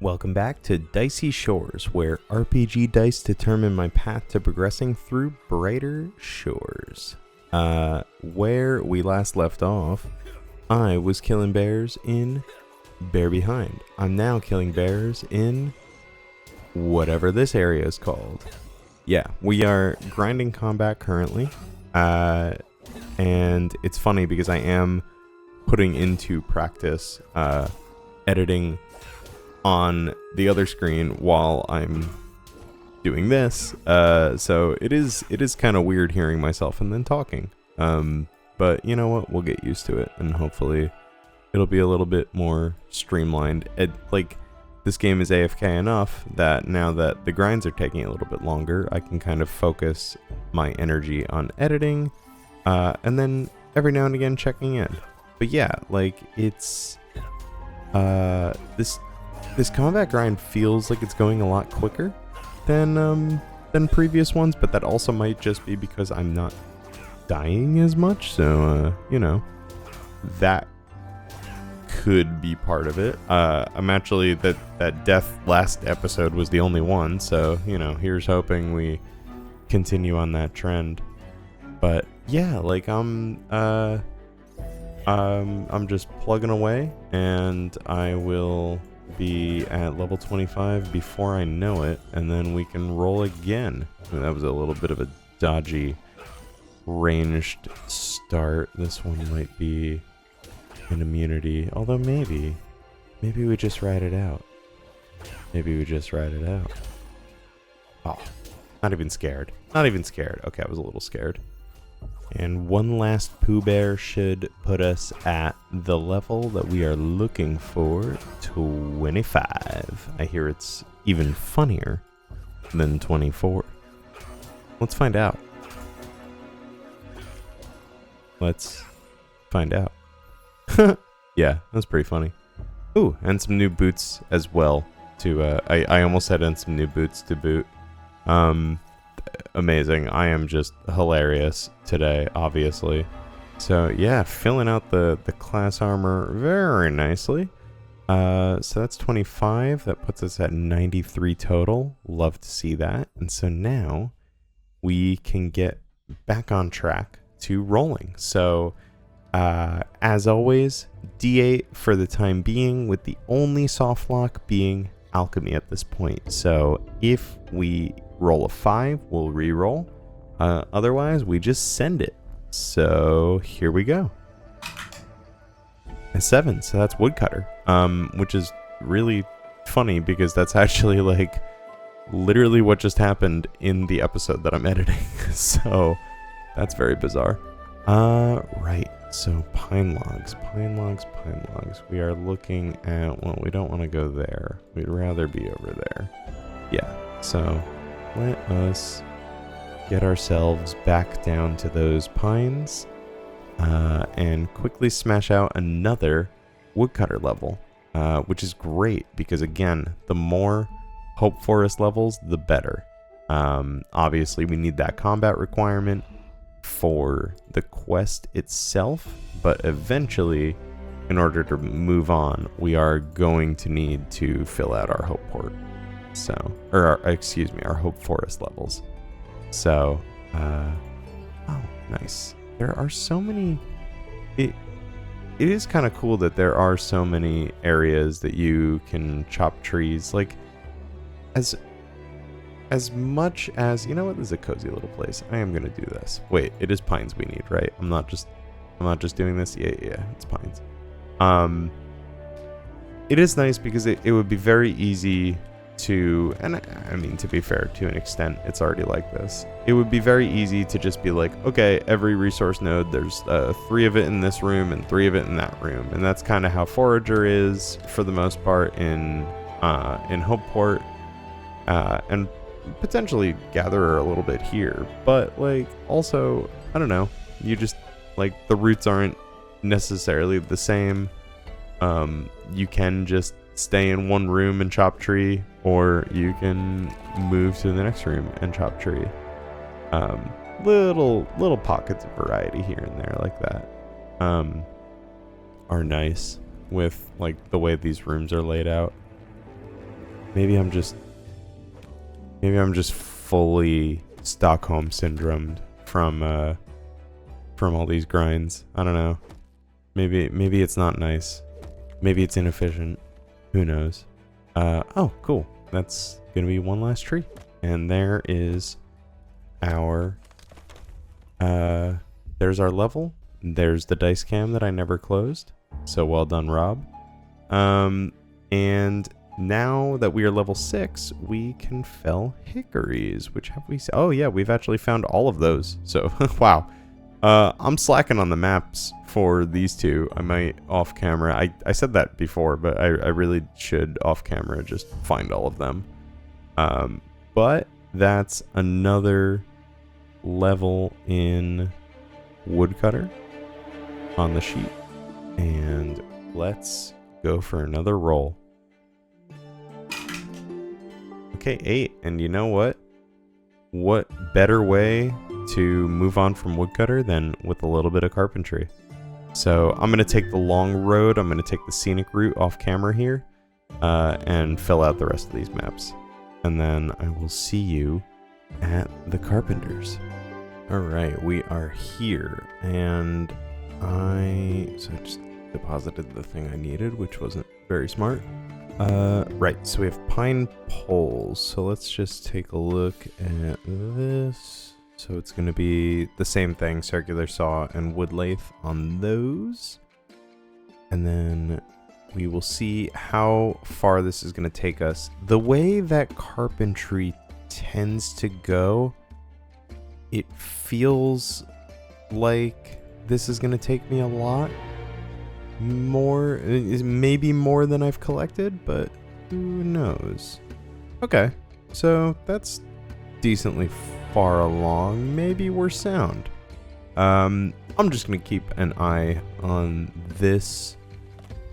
Welcome back to Dicey Shores, where RPG dice determine my path to progressing through brighter shores. Where we last left off, I was killing bears in Bear Behind. I'm now killing bears in whatever this area is called. Yeah, we are grinding combat currently, and it's funny because I am putting into practice editing on the other screen while I'm doing this, so it is kind of weird hearing myself and then talking, but you know what, we'll get used to it, and hopefully it'll be a little bit more streamlined. Like, this game is AFK enough that now that the grinds are taking a little bit longer, I can kind of focus my energy on editing, and then every now and again checking in. But yeah, like, it's this combat grind feels like it's going a lot quicker than previous ones, but that also might just be because I'm not dying as much, so you know, that could be part of it. I'm actually, that death last episode was the only one, so you know, here's hoping we continue on that trend. But yeah, like, I'm just plugging away, and I will be at level 25 before I know it, and then we can roll again. That was a little bit of a dodgy ranged start. This one might be an immunity, although maybe we just ride it out. Oh, not even scared. Okay, I was a little scared. And one last Pooh Bear should put us at the level that we are looking for, 25. I hear it's even funnier than 24. Let's find out. Yeah, that's pretty funny. Ooh, and some new boots as well, too. I almost said and some new boots to boot. Amazing. I am just hilarious today, obviously. So yeah, filling out the class armor very nicely. So that's 25. That puts us at 93 total. Love to see that. And so now we can get back on track to rolling. So as always, D8 for the time being, with the only soft lock being alchemy at this point. So if we roll a 5, we'll re-roll. Otherwise, we just send it. So here we go. A 7, so that's woodcutter, which is really funny because that's actually like literally what just happened in the episode that I'm editing. So that's very bizarre. Right. So pine logs. We are looking at, well, we don't want to go there. We'd rather be over there. Yeah. So let us get ourselves back down to those pines, and quickly smash out another woodcutter level, which is great because, again, the more Hopeforest levels, the better. Obviously, we need that combat requirement for the quest itself, but eventually, in order to move on, we are going to need to fill out our Hopeport. So, or our Hopeforest levels. So, oh, nice. There are so many. It is kind of cool that there are so many areas that you can chop trees. Like, as much as, you know what, this is a cozy little place. I am gonna do this. Wait, it is pines we need, right? I'm not just doing this. Yeah, it's pines. It is nice because it would be very easy to, and I mean, to be fair, to an extent, it's already like this. It would be very easy to just be like, okay, every resource node, there's 3 of it in this room and 3 of it in that room, and that's kind of how Forager is for the most part in Hopeport, and potentially Gatherer a little bit here. But like, also, I don't know, you just, like, the routes aren't necessarily the same. You can just stay in one room and chop tree, or you can move to the next room and chop tree. Little pockets of variety here and there like that are nice with, like, the way these rooms are laid out. Maybe I'm just fully Stockholm syndromed from all these grinds. I don't know. Maybe it's not nice. Maybe it's inefficient. Who knows? Oh, cool. That's gonna be one last tree. And there is our there's our level. There's the dice cam that I never closed. So well done, Rob. And now that we are level 6, we can fell hickories. Which have we? Oh yeah, we've actually found all of those. So wow. I'm slacking on the maps for these two. I might off camera. I said that before, but I really should off camera just find all of them. But that's another level in woodcutter on the sheet. And let's go for another roll. Okay, 8. And you know what? What better way to move on from woodcutter than with a little bit of carpentry? So I'm going to take the long road. I'm going to take the scenic route off camera here and fill out the rest of these maps. And then I will see you at the carpenters. All right, we are here. And I just deposited the thing I needed, which wasn't very smart. Right, so we have pine poles. So let's just take a look at this. So it's going to be the same thing, circular saw and wood lathe on those. And then we will see how far this is going to take us. The way that carpentry tends to go, it feels like this is going to take me a lot more, maybe more than I've collected, but who knows? Okay, so that's decently far along. Maybe we're sound. I'm just gonna keep an eye on this,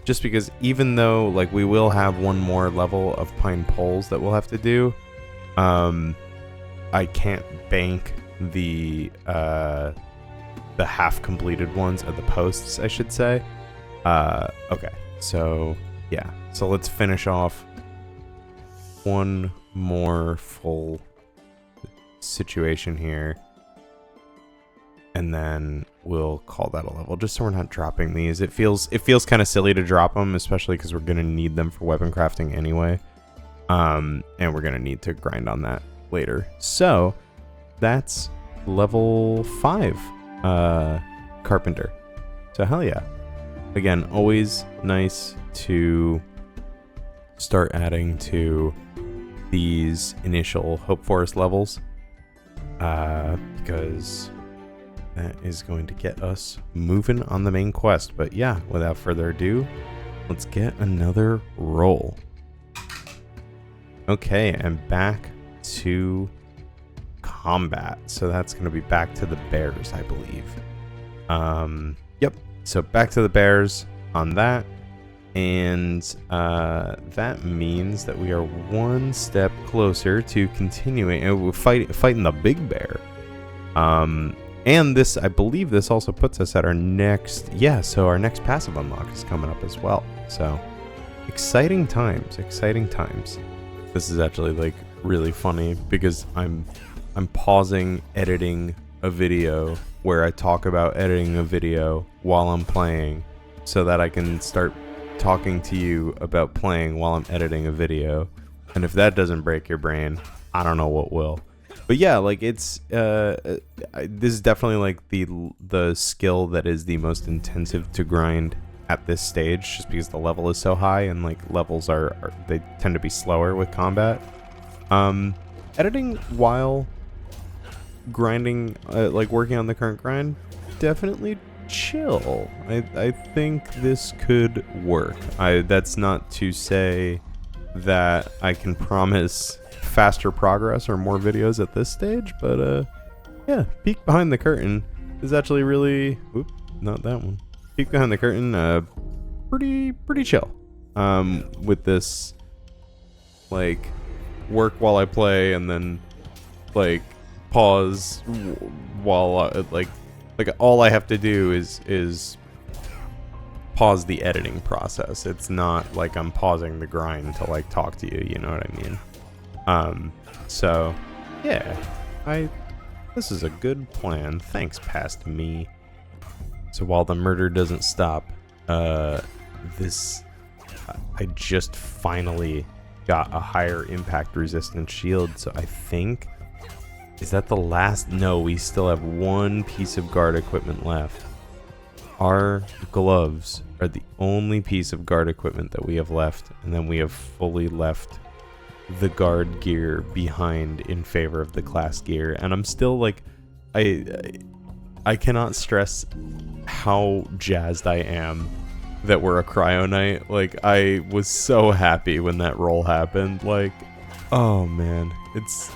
just because even though like we will have one more level of pine poles that we'll have to do, I can't bank the half completed ones of the posts, I should say. Okay, so yeah, so let's finish off one more full situation here, and then we'll call that a level, just so we're not dropping these. It feels kind of silly to drop them, especially because we're gonna need them for weapon crafting anyway, and we're gonna need to grind on that later. So that's level 5 carpenter. So hell yeah. Again, always nice to start adding to these initial Hopeforest levels, because that is going to get us moving on the main quest. But yeah, without further ado, let's get another roll. Okay, and back to combat. So that's going to be back to the bears, I believe. Yep. So back to the bears on that. And that means that we are one step closer to continuing fighting the big bear. And this, I believe this also puts us at our next, so our next passive unlock is coming up as well. So exciting times, exciting times. This is actually like really funny because I'm pausing editing a video where I talk about editing a video while I'm playing, so that I can start talking to you about playing while I'm editing a video. And if that doesn't break your brain, I don't know what will. But yeah, like it's this is definitely like the skill that is the most intensive to grind at this stage, just because the level is so high, and like levels are they tend to be slower with combat. Editing while grinding, like working on the current grind, definitely chill. I think this could work. That's not to say that I can promise faster progress or more videos at this stage, but yeah, peek behind the curtain is actually really, not that one. Peek behind the curtain, pretty chill. With this, like, work while I play and then like pause while like all I have to do is pause the editing process. It's not like I'm pausing the grind to like talk to you, you know what I mean? So yeah, this is a good plan. Thanks, past me. So while the murder doesn't stop, I just finally got a higher impact resistance shield, so I think, is that the last? No, we still have one piece of guard equipment left. Our gloves are the only piece of guard equipment that we have left, and then we have fully left the guard gear behind in favor of the class gear. And I'm still like, I cannot stress how jazzed I am that we're a cryo knight. Like, I was so happy when that roll happened. Like, oh man, it's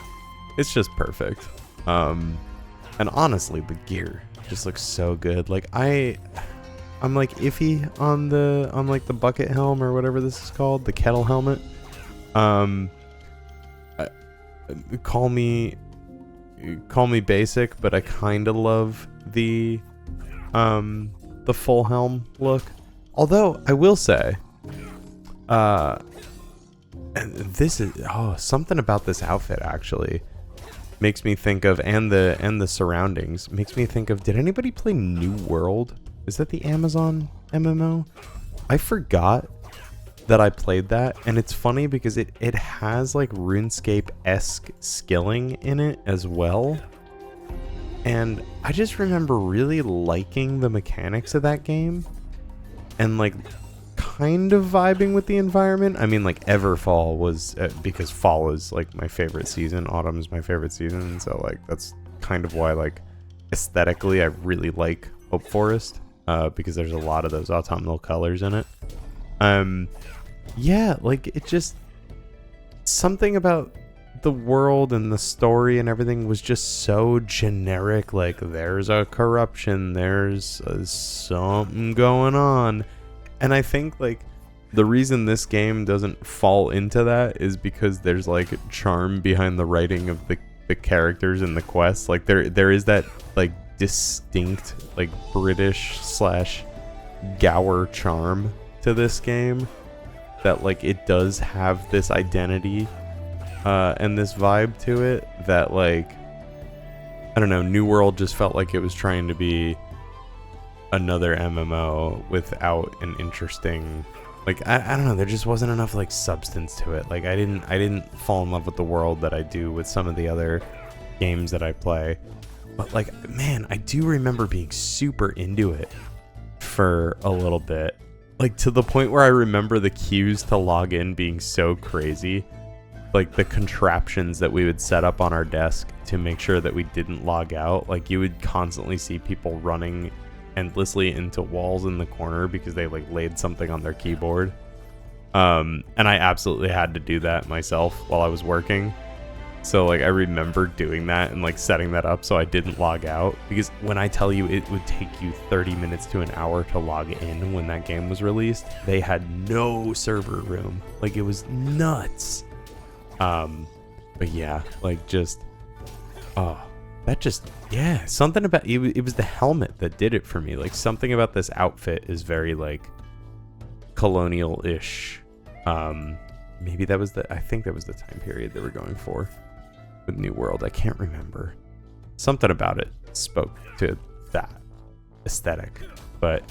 just perfect. And honestly, the gear just looks so good. Like, I'm like iffy on like the bucket helm or whatever this is called, the kettle helmet. Call me basic, but I kind of love the full helm look. Although I will say, and this is something about this outfit actually makes me think of, and the surroundings makes me think of, did anybody play New World? Is that the Amazon MMO? I forgot that I played that, and it's funny because it has like RuneScape-esque skilling in it as well. And I just remember really liking the mechanics of that game and like kind of vibing with the environment. I mean, like Everfall was because fall is like my favorite season, autumn is my favorite season, and so like that's kind of why like aesthetically I really like Hopeforest, because there's a lot of those autumnal colors in it. Yeah, like it just, something about the world and the story and everything was just so generic. Like, there's a corruption, there's something going on. And I think like the reason this game doesn't fall into that is because there's like charm behind the writing of the characters and the quests. Like there is that like distinct like British / Gower charm to this game, that like it does have this identity and this vibe to it that, like, I don't know, New World just felt like it was trying to be another MMO without an interesting, like, I don't know, there just wasn't enough like substance to it. Like I didn't fall in love with the world that I do with some of the other games that I play. But like, man, I do remember being super into it for a little bit. Like, to the point where I remember the queues to log in being so crazy. Like, the contraptions that we would set up on our desk to make sure that we didn't log out. Like, you would constantly see people running endlessly into walls in the corner because they, like, laid something on their keyboard. And I absolutely had to do that myself while I was working. So, like, I remember doing that and, like, setting that up so I didn't log out. Because when I tell you it would take you 30 minutes to an hour to log in when that game was released, they had no server room. Like, it was nuts. But yeah, like, just, that just, yeah, something about it. It was the helmet that did it for me. Like, something about this outfit is very, like, colonial-ish. Maybe that was I think that was the time period they were going for with New World. I can't remember. Something about it spoke to that aesthetic. But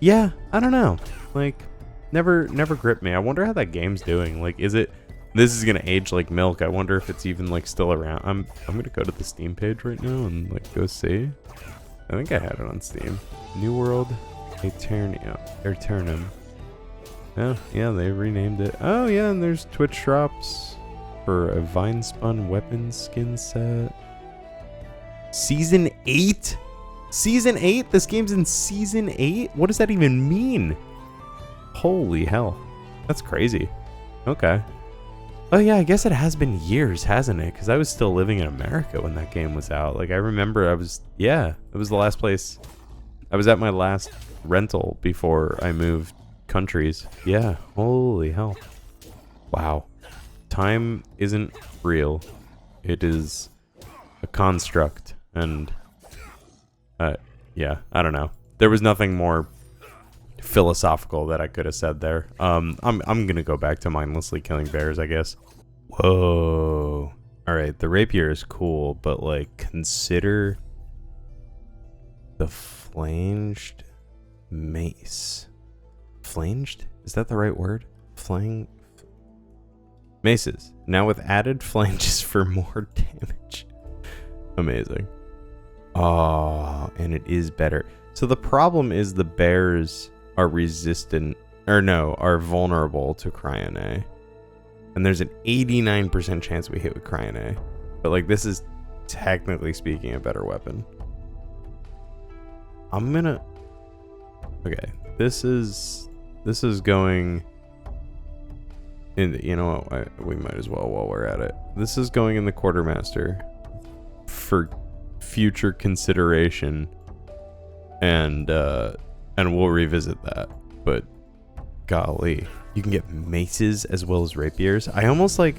yeah, I don't know. Like, never gripped me. I wonder how that game's doing. Like, this is gonna age like milk. I wonder if it's even like still around. I'm gonna go to the Steam page right now and like go see. I think I had it on Steam. New World Aeternum. Oh, yeah, they renamed it. Oh, yeah, and there's Twitch drops for a Vine Spun weapon skin set. Season 8? Season 8? This game's in Season 8? What does that even mean? Holy hell. That's crazy. Okay. Oh, yeah, I guess it has been years, hasn't it? Because I was still living in America when that game was out. Like, I remember it was the last place. I was at my last rental before I moved countries. Yeah, holy hell. Wow. Time isn't real. It is a construct. And yeah, I don't know. There was nothing more philosophical that I could have said there. I'm gonna go back to mindlessly killing bears, I guess. Whoa. All right, the rapier is cool, but like consider the flanged mace. Flanged? Is that the right word? Maces. Now with added flanges for more damage. Amazing. Oh, and it is better. So the problem is the bears are resistant, or no, are vulnerable to Cryon-A. And there's an 89% chance we hit with Cryon-A. But like, this is technically speaking a better weapon. I'm gonna... Okay, this is going... You know what? We might as well while we're at it. This is going in the quartermaster for future consideration, and we'll revisit that. But golly, you can get maces as well as rapiers. I almost like.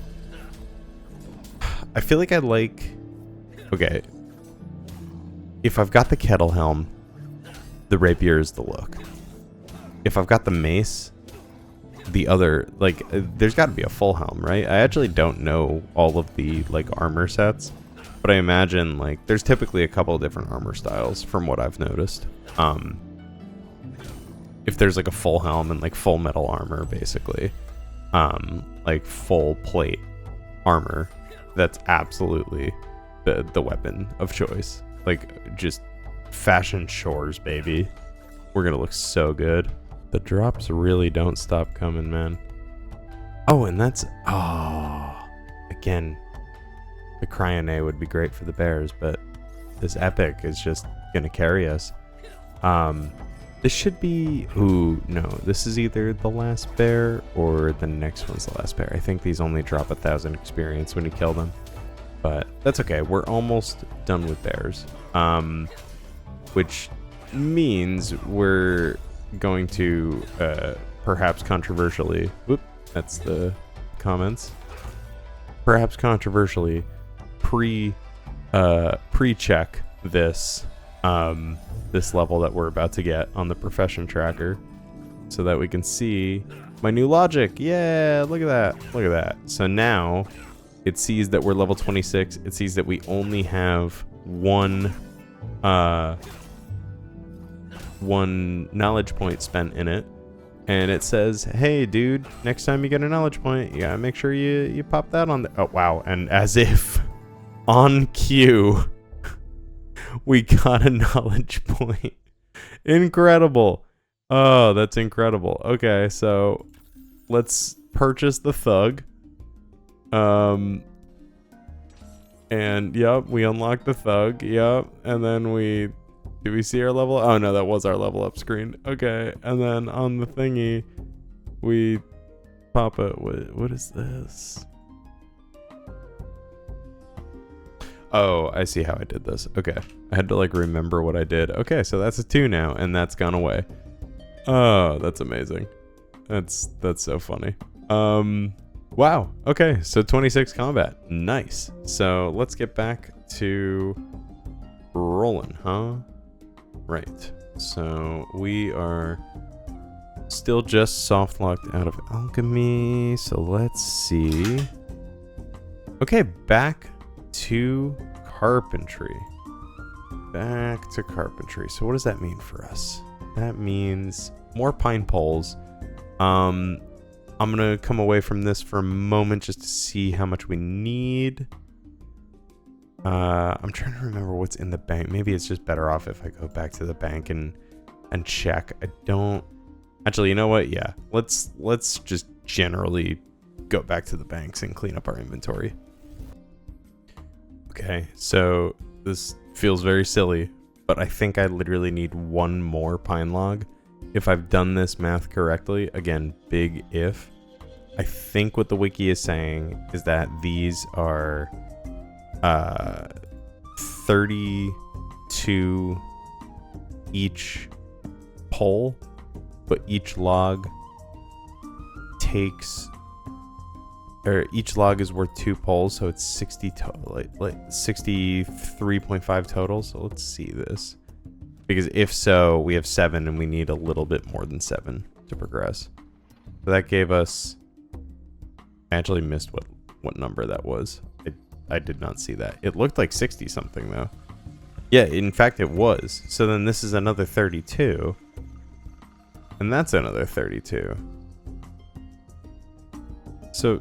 I feel like I like. Okay. If I've got the kettle helm, the rapier is the look. If I've got the mace, the other, like, there's got to be a full helm, right? I actually don't know all of the like armor sets, but I imagine like there's typically a couple of different armor styles from what I've noticed. If there's like a full helm and like full metal armor, basically, like full plate armor, that's absolutely the weapon of choice. Like, just fashion shores, baby. We're gonna look so good. The drops really don't stop coming, man. Oh, and that's... Oh, again, the Cryon-A would be great for the bears, but this epic is just going to carry us. This should be... Ooh, no. This is either the last bear or the next one's the last bear. I think these only drop 1,000 experience when you kill them. But that's okay. We're almost done with bears. Which means we're... going to perhaps controversially, whoop, that's the comments, perhaps controversially pre-check this this level that we're about to get on the profession tracker, so that we can see my new logic. Yeah, look at that. So now it sees that we're level 26. It sees that we only have one knowledge point spent in it, and it says, hey dude, next time you get a knowledge point, you gotta make sure you pop that on there. Oh wow, and as if on cue we got a knowledge point. Incredible. Oh, that's incredible. Okay, so let's purchase the thug, and yep, we unlocked the thug. Yep, and then do we see our level? Oh no, that was our level up screen. Okay, and then on the thingy, we pop it. What is this? Oh, I see how I did this. Okay, I had to like remember what I did. Okay, so that's a 2 now, and that's gone away. Oh, that's amazing. That's so funny. Wow. Okay, so 26 combat. Nice. So let's get back to Roland, huh? Right, so we are still just soft locked out of alchemy, so let's see. Okay, back to carpentry. So what does that mean for us? That means more pine poles. I'm gonna come away from this for a moment just to see how much we need. I'm trying to remember what's in the bank. Maybe it's just better off if I go back to the bank and check. I don't actually, you know what? Yeah, let's just generally go back to the banks and clean up our inventory. Okay, so this feels very silly, but I think I literally need one more pine log. If I've done this math correctly, again, big if, I think what the wiki is saying is that these are 32 each pole, but each log takes, or each log is worth 2 poles, so it's 60 total, like 63.5 total. So let's see this. Because if so, we have 7 and we need a little bit more than 7 to progress. So that gave us... I actually missed what number that was. I did not see that. It looked like 60 something though. Yeah, in fact it was. So then this is another 32. And that's another 32. So...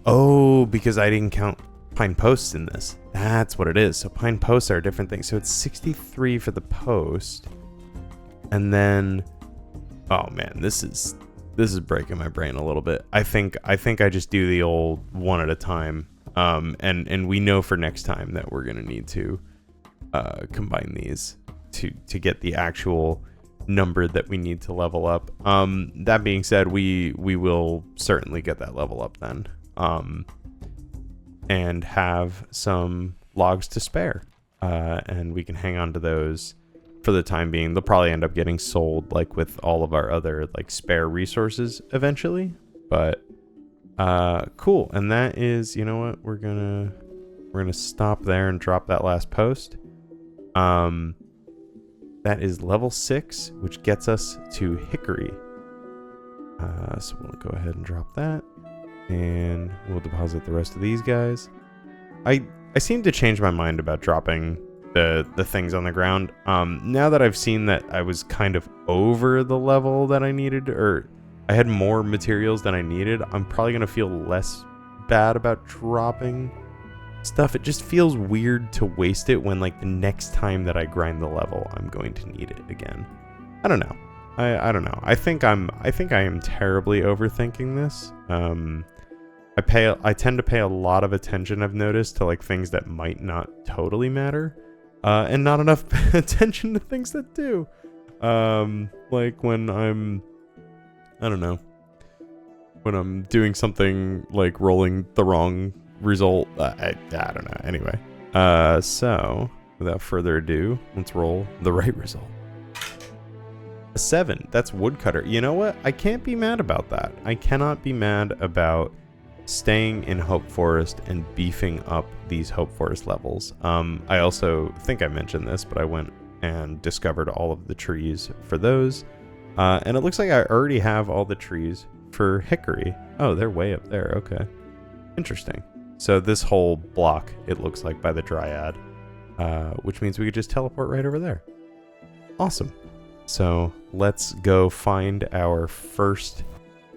Oh, because I didn't count pine posts in this. That's what it is. So pine posts are a different thing. So it's 63 for the post. And then... Oh man, this is breaking my brain a little bit. I think I just do the old one at a time. And we know for next time that we're gonna need to combine these to get the actual number that we need to level up. That being said, we will certainly get that level up then. And have some logs to spare. And we can hang on to those for the time being. They'll probably end up getting sold like with all of our other like spare resources eventually. But cool. And that is, you know what, we're gonna stop there and drop that last post. That is level 6, which gets us to Hickory. So we'll go ahead and drop that. And we'll deposit the rest of these guys. I seem to change my mind about dropping the things on the ground. Now that I've seen that I was kind of over the level that I needed, or I had more materials than I needed, I'm probably going to feel less bad about dropping stuff. It just feels weird to waste it when like the next time that I grind the level, I'm going to need it again. I don't know. I don't know. I think I am terribly overthinking this. I tend to pay a lot of attention, I've noticed, to like things that might not totally matter, and not enough attention to things that do. Like when I don't know, when I'm doing something like rolling the wrong result. I don't know. Anyway, so without further ado, let's roll the right result. A 7. That's woodcutter. You know what? I can't be mad about that. I cannot be mad about staying in Hopeforest and beefing up these Hopeforest levels. I also think I mentioned this, but I went and discovered all of the trees for those. And it looks like I already have all the trees for Hickory. Oh, they're way up there. Okay. Interesting. So this whole block, it looks like, by the Dryad, which means we could just teleport right over there. Awesome. So let's go find our first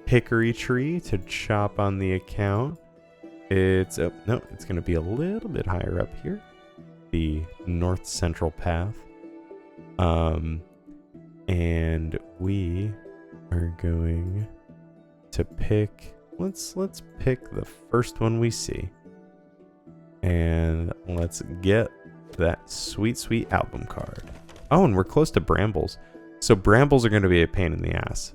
hickory tree to chop on the account. It's, oh, no, it's going to be a little bit higher up here. The north central path. And we are going to pick, let's pick the first one we see. And let's get that sweet, sweet album card. Oh, and we're close to brambles. So brambles are going to be a pain in the ass.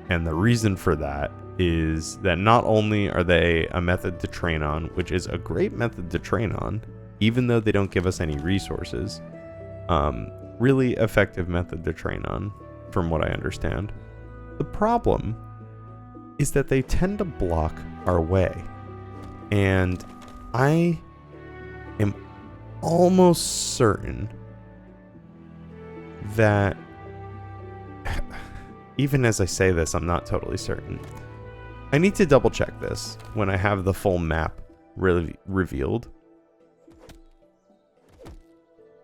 And the reason for that is that not only are they a method to train on, which is a great method to train on, even though they don't give us any resources, really effective method to train on, from what I understand. The problem is that they tend to block our way. And I am almost certain that, even as I say this, I'm not totally certain. I need to double check this when I have the full map revealed.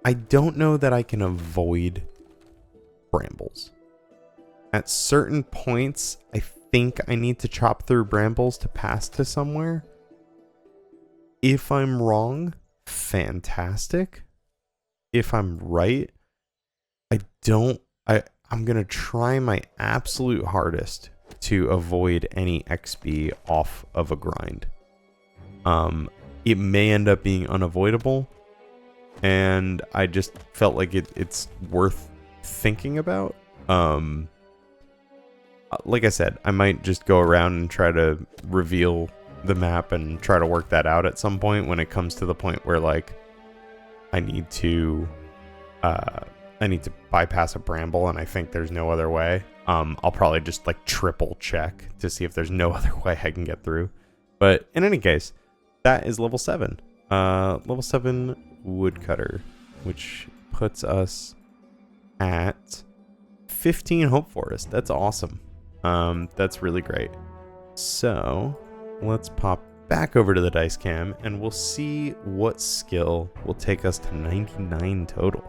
I don't know that I can avoid brambles. At certain points, I think I need to chop through brambles to pass to somewhere. If I'm wrong, fantastic. If I'm right, I'm going to try my absolute hardest to avoid any XP off of a grind. It may end up being unavoidable, and I just felt like it's worth thinking about. Like I said, I might just go around and try to reveal the map and try to work that out at some point when it comes to the point where like I need to bypass a bramble and I think there's no other way. I'll probably just like triple check to see if there's no other way I can get through. But in any case, that is level 7. Level 7 woodcutter, which puts us at 15 Hopeforest. That's awesome. That's really great. So let's pop back over to the dice cam and we'll see what skill will take us to 99 total.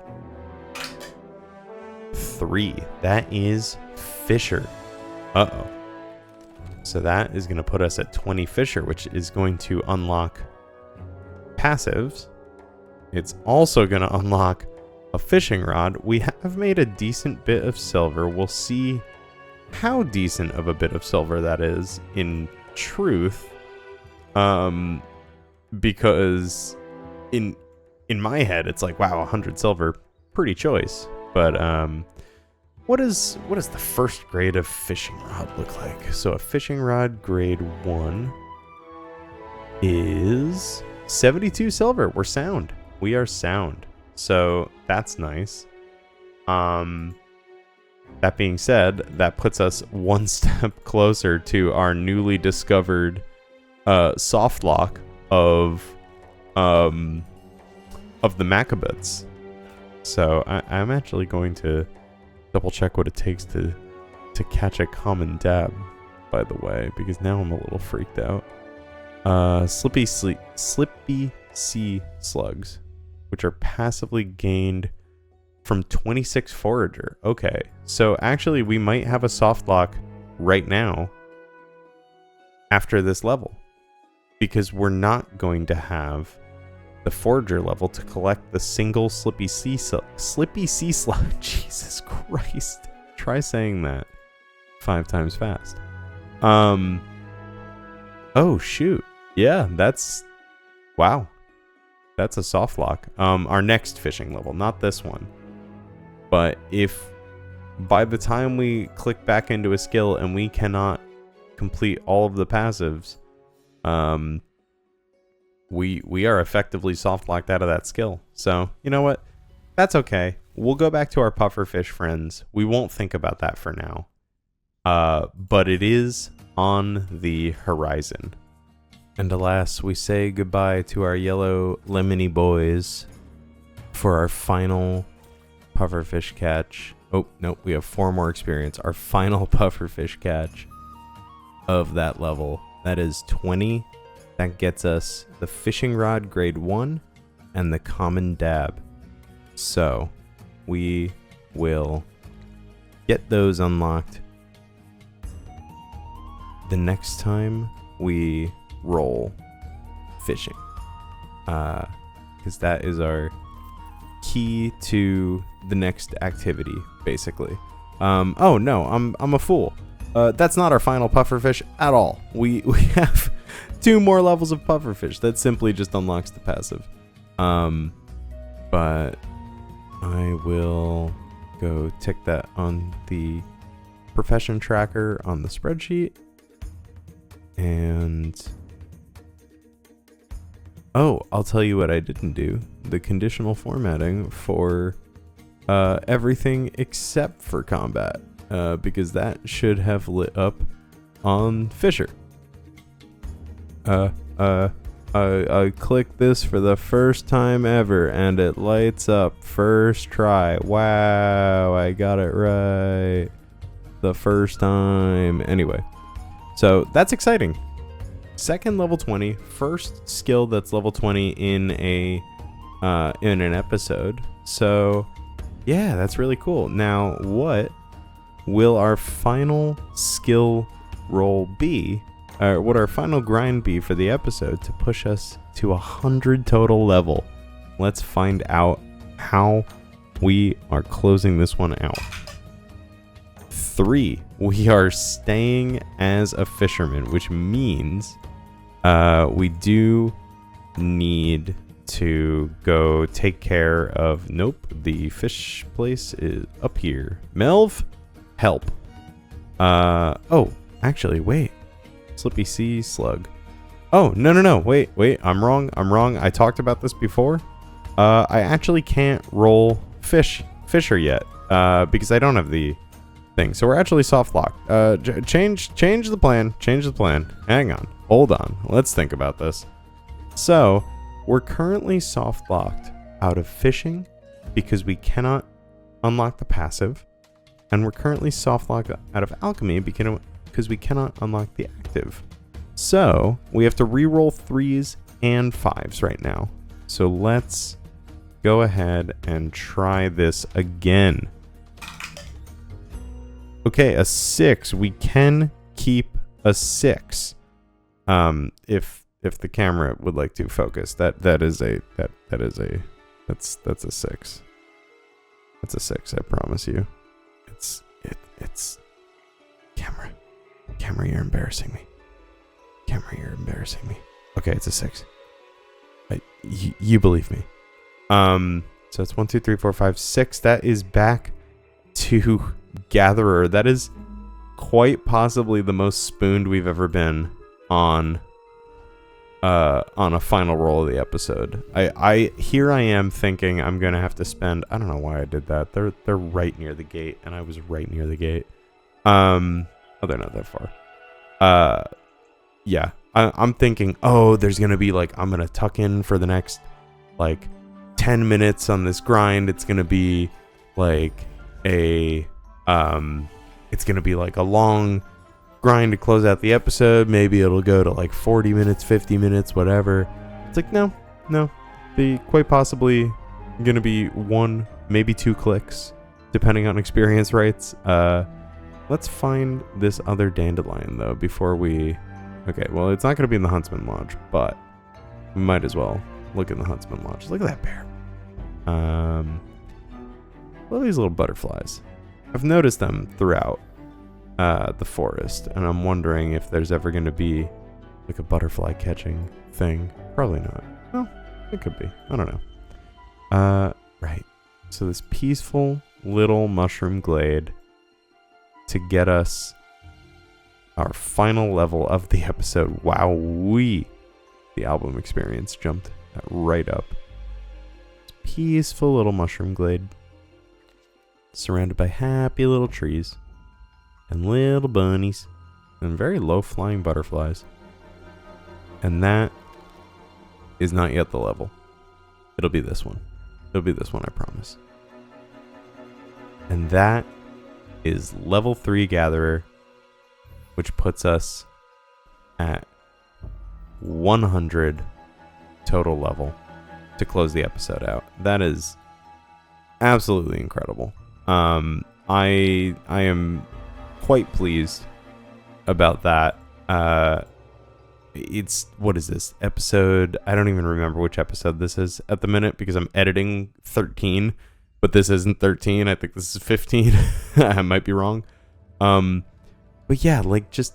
3. That is Fisher. Uh-oh. So that is going to put us at 20 Fisher, which is going to unlock passives. It's also going to unlock a fishing rod. We have made a decent bit of silver. We'll see how decent of a bit of silver that is in truth. Because in my head, it's like, wow, 100 silver, pretty choice. But what does the first grade of fishing rod look like? So a fishing rod grade 1 is 72 silver. We're sound. We are sound. So that's nice. That being said, that puts us one step closer to our newly discovered soft lock of the Macabots. So I'm actually going to double check what it takes to catch a common dab, by the way, because now I'm a little freaked out. Slippy sea slugs, which are passively gained from 26 forager. Okay, so actually we might have a soft lock right now after this level, because we're not going to have the forager level to collect the single slippy sea slug. Jesus Christ. Try saying that 5 times fast. Oh shoot. Yeah, wow. That's a soft lock. Our next fishing level, not this one. But if by the time we click back into a skill and we cannot complete all of the passives, we are effectively soft locked out of that skill. So, you know what? That's okay. We'll go back to our pufferfish friends. We won't think about that for now. But it is on the horizon. And alas, we say goodbye to our yellow lemony boys for our final pufferfish catch. Oh, nope, we have 4 more experience. Our final pufferfish catch of that level. That is 20. That gets us the fishing rod grade 1 and the common dab. So we will get those unlocked the next time we roll fishing, because that is our key to the next activity, basically. Oh no, I'm a fool. That's not our final pufferfish at all. We have 2 more levels of pufferfish. That simply just unlocks the passive. But I will go tick that on the profession tracker on the spreadsheet. And oh, I'll tell you what I didn't do. The conditional formatting for everything except for combat. Because that should have lit up on Fisher. I clicked this for the first time ever and it lights up first try. Wow, I got it right the first time. Anyway, so that's exciting. Second level 20, first skill that's level 20 in an episode. So yeah, that's really cool. Now, what will our final skill roll be? What our final grind be for the episode to push us to 100 total level? Let's find out how we are closing this one out. 3, we are staying as a fisherman, which means we do need to go take care of... Nope, the fish place is up here. Melv, help. Oh, actually, wait. Slippy sea slug. Oh, no. Wait. I'm wrong. I talked about this before. I actually can't roll fisher yet because I don't have the thing. So we're actually soft locked. Change the plan. Hang on. Hold on. Let's think about this. So we're currently soft locked out of fishing because we cannot unlock the passive, and we're currently soft locked out of alchemy because we cannot unlock the active. So we have to reroll 3s and 5s right now. So let's go ahead and try this again. Okay, a 6. We can keep a 6. If the camera would like to focus, that's a 6. That's a 6. I promise you. It's camera, you're embarrassing me. You're embarrassing me. Okay, it's a 6. You believe me. So it's 1, 2, 3, 4, 5, 6. That is back to Gatherer. That is quite possibly the most spooned we've ever been on a final roll of the episode. Here I am thinking I'm gonna have to spend, I don't know why I did that. They're right near the gate, and I was right near the gate. Oh, they're not that far. Yeah, I'm thinking, oh, there's gonna be like, I'm gonna tuck in for the next like 10 minutes on this grind. It's gonna be like a long grind to close out the episode. Maybe it'll go to like 40 minutes, 50 minutes, whatever. It's like, no, be quite possibly gonna be 1, maybe 2 clicks, depending on experience rates. Let's find this other dandelion though before we... Okay, well, it's not gonna be in the Huntsman Lodge, but we might as well look in the Huntsman Lodge. Look at that bear. Look at these little butterflies. I've noticed them throughout the forest, and I'm wondering if there's ever going to be like a butterfly catching thing. Probably not. Well, it could be. I don't know. Right. So this peaceful little mushroom glade to get us our final level of the episode. Wowee. The album experience jumped right up. It's peaceful little mushroom glade surrounded by happy little trees and little bunnies and very low flying butterflies. And that is not yet the level. It'll be this one. It'll be this one, I promise. And that is level 3 Gatherer, which puts us at 100 total level to close the episode out. That is absolutely incredible. I am quite pleased about that. It's, what is this episode? I don't even remember which episode this is at the minute because I'm editing 13, but this isn't 13. I think this is 15. I might be wrong. But yeah, like just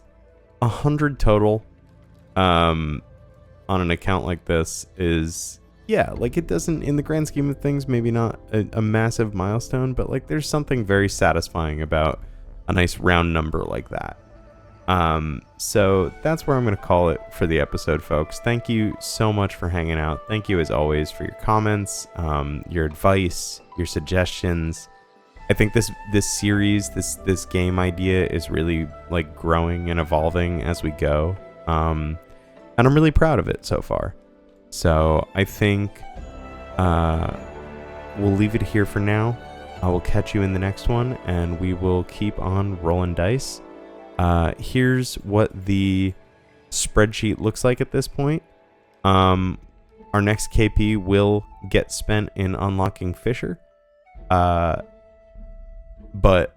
100 total on an account like this is, yeah, like it doesn't, in the grand scheme of things, maybe not a massive milestone, but like there's something very satisfying about a nice round number like that. So that's where I'm going to call it for the episode, folks. Thank you so much for hanging out. Thank you as always for your comments, your advice, your suggestions. I think this series, this game idea is really like growing and evolving as we go. And I'm really proud of it so far. So I think we'll leave it here for now. I will catch you in the next one, and we will keep on rolling dice. Here's what the spreadsheet looks like at this point. Our next KP will get spent in unlocking Fisher. But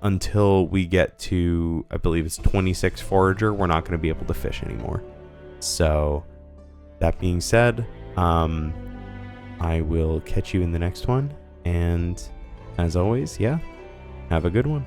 until we get to, I believe it's 26 Forager, we're not going to be able to fish anymore. So that being said, I will catch you in the next one. And as always, yeah, have a good one.